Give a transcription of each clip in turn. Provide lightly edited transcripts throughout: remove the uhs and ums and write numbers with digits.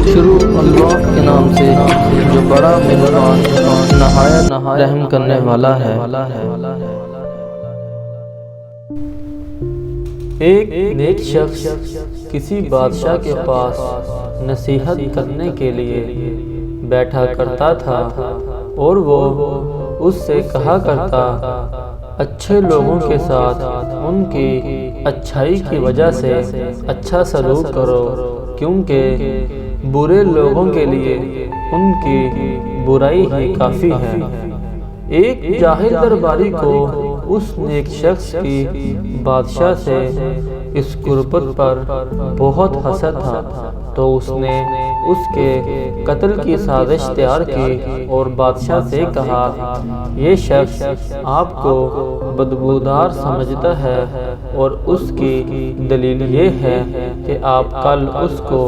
شروع اللہ کے نام سے جو بڑا مہربان نہایت رحم کرنے والا ہے۔ ایک نیک شخص کسی بادشاہ کے پاس نصیحت کرنے کے لیے بیٹھا کرتا تھا اور وہ اس سے کہا کرتا، اچھے لوگوں کے ساتھ ان کی اچھائی کی وجہ سے اچھا سلوک کرو، کیونکہ برے لوگوں کے لیے ان کی برائی ہی کافی ہے۔ ایک جاہل درباری کو اس نیک شخص کی بادشاہ سے اس قربت پر بہت حسد تھا، تو اس نے اس کے قتل کی سازش تیار کی اور بادشاہ سے کہا، یہ شخص آپ کو بدبودار سمجھتا ہے اور اس کی دلیل یہ ہے کہ آپ کل اس کو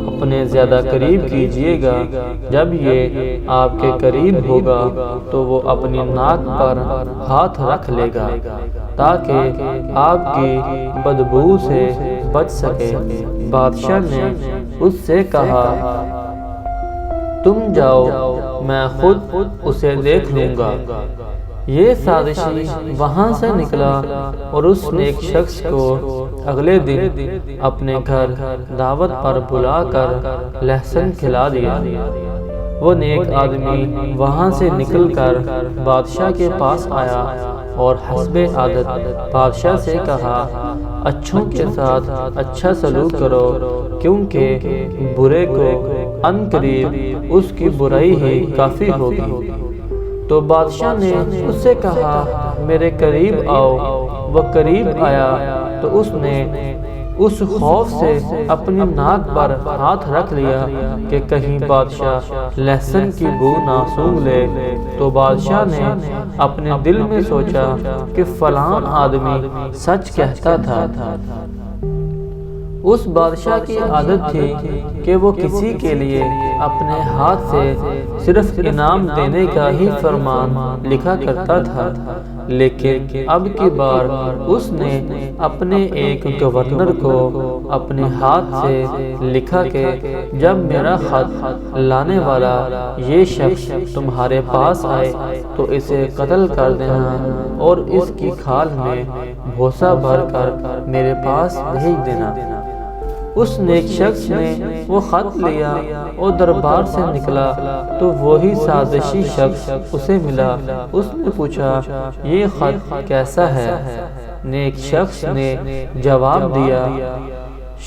اپنے زیادہ قریب کیجئے گا۔ جب یہ آپ کے قریب ہوگا تو وہ اپنی ناک پر ہاتھ رکھ لے گا تاکہ آپ کی بدبو سے بچ سکے۔ بادشاہ نے اس سے کہا، تم جاؤ، میں خود اسے دیکھ لوں گا۔ یہ سازشی وہاں سے نکلا اور اس نیک شخص کو اگلے دن اپنے گھر دعوت پر بلا کر لہسن کھلا دیا۔ وہ نیک آدمی وہاں سے نکل کر بادشاہ کے پاس آیا اور حسب عادت بادشاہ سے کہا، اچھوں کے ساتھ اچھا سلوک کرو، کیونکہ برے کو ان قریب اس کی برائی ہی کافی ہوگی۔ تو بادشاہ نے اس سے کہا، میرے قریب آؤ۔ وہ قریب آیا تو اس نے اس خوف سے اپنی ناک پر ہاتھ رکھ لیا کہ کہیں بادشاہ لہسن کی بو نہ سونگھ لے۔ تو بادشاہ نے اپنے دل میں سوچا کہ فلاں آدمی سچ کہتا تھا۔ اس بادشاہ کی عادت تھی کہ وہ کسی کے لیے اپنے ہاتھ سے صرف انعام دینے کا ہی فرمان لکھا کرتا تھا، لیکن اب کی بار اس نے اپنے ایک گورنر کو اپنے ہاتھ سے لکھا کہ جب میرا خط لانے والا یہ شخص تمہارے پاس آئے تو اسے قتل کر دینا اور اس کی کھال میں بھوسا بھر کر میرے پاس بھیج دینا۔ اس نیک شخص نے وہ خط لیا اور دربار سے نکلا تو وہی سازشی شخص اسے ملا۔ اس نے پوچھا، یہ خط کیسا ہے؟ نیک شخص نے جواب دیا،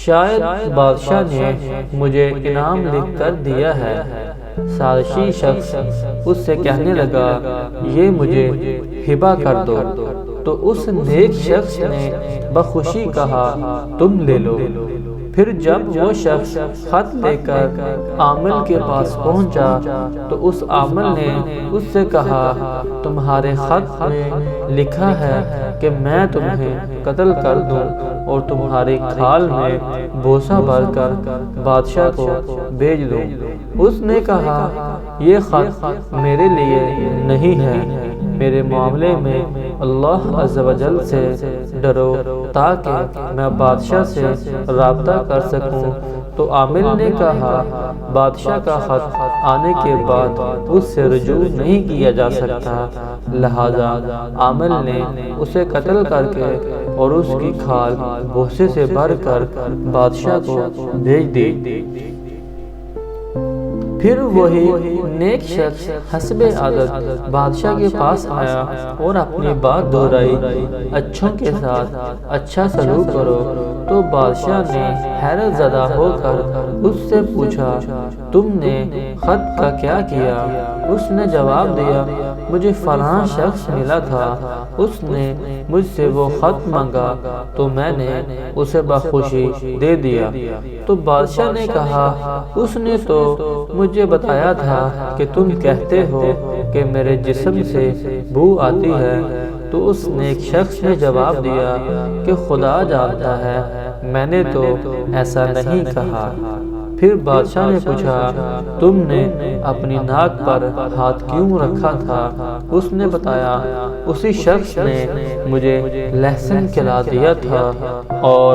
شاید بادشاہ نے مجھے انعام لکھ کر دیا ہے۔ سازشی شخص اس سے کہنے لگا، یہ مجھے ہبہ کر دو۔ تو اس نیک شخص نے بخوشی کہا، تم لے لو۔ پھر جب وہ شخص خط لے کر عامل کے پاس پہنچا تو اس عامل نے اس سے کہا، تمہارے خط میں لکھا ہے کہ میں تمہیں قتل کر دوں اور تمہاری کھال میں بھوسا بھر کر بادشاہ کو بھیج دوں۔ اس نے کہا، یہ خط میرے لیے نہیں ہے، میرے معاملے میں اللہ عز و جل سے ڈرو تاکہ میں بادشاہ سے رابطہ کر سکوں۔ تو عامل نے کہا، بادشاہ کا خط آنے کے بعد اس سے رجوع نہیں کیا جا سکتا، لہذا عامل نے اسے قتل کر کے اور اس کی کھال بھوسے سے بھر کر بادشاہ کو بھیج دی۔ پھر وہی نیک شخص حسب عادت بادشاہ کے پاس آیا اور اپنی بات دہرائی، اچھوں کے ساتھ اچھا سلوک کرو۔ تو بادشاہ نے حیرت زدہ ہو کر اس سے پوچھا، تم نے خط کا کیا کیا؟ اس نے جواب دیا، مجھے فلاں شخص ملا تھا، اس نے مجھ سے وہ خط مانگا تو میں نے اسے بخوشی دے دیا۔ تو بادشاہ نے کہا، اس نے تو مجھے بتایا تھا کہ تم کہتے ہو کہ میرے جسم سے بو آتی ہے۔ تو اس نیک شخص نے جواب دیا کہ خدا جانتا ہے، میں نے تو ایسا نہیں کہا۔ پھر بادشاہ نے پوچھا، تم نے اپنی ناک پر ہاتھ کیوں رکھا تھا؟ اس نے بتایا، اسی شخص نے مجھے لہسن کھلا دیا تھا اور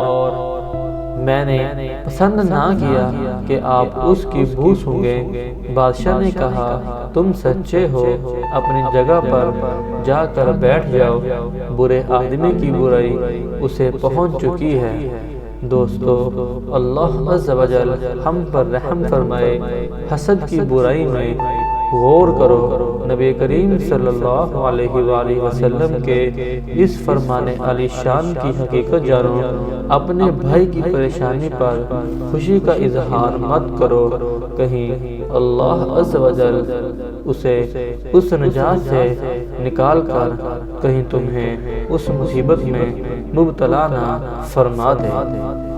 میں نے پسند نہ کیا کہ آپ اس کی بو سونگیں۔ بادشاہ نے کہا تم سچے ہو، اپنی جگہ پر جا کر بیٹھ جاؤ، برے آدمی کی برائی اسے پہنچ چکی ہے۔ دوستو، اللہ عز و جل ہم پر رحم فرمائے۔ حسد کی برائی میں غور کرو۔ نبی کریم صلی اللہ علیہ وآلہ وسلم کے اس فرمان علی شان کی حقیقت جانو۔ اپنے بھائی کی پریشانی پر خوشی کا اظہار مت کرو، کہیں اللہ عز و جل اسے اس نجات سے نکال کر کہیں تمہیں اس مصیبت میں مبتلا نہ فرما دے۔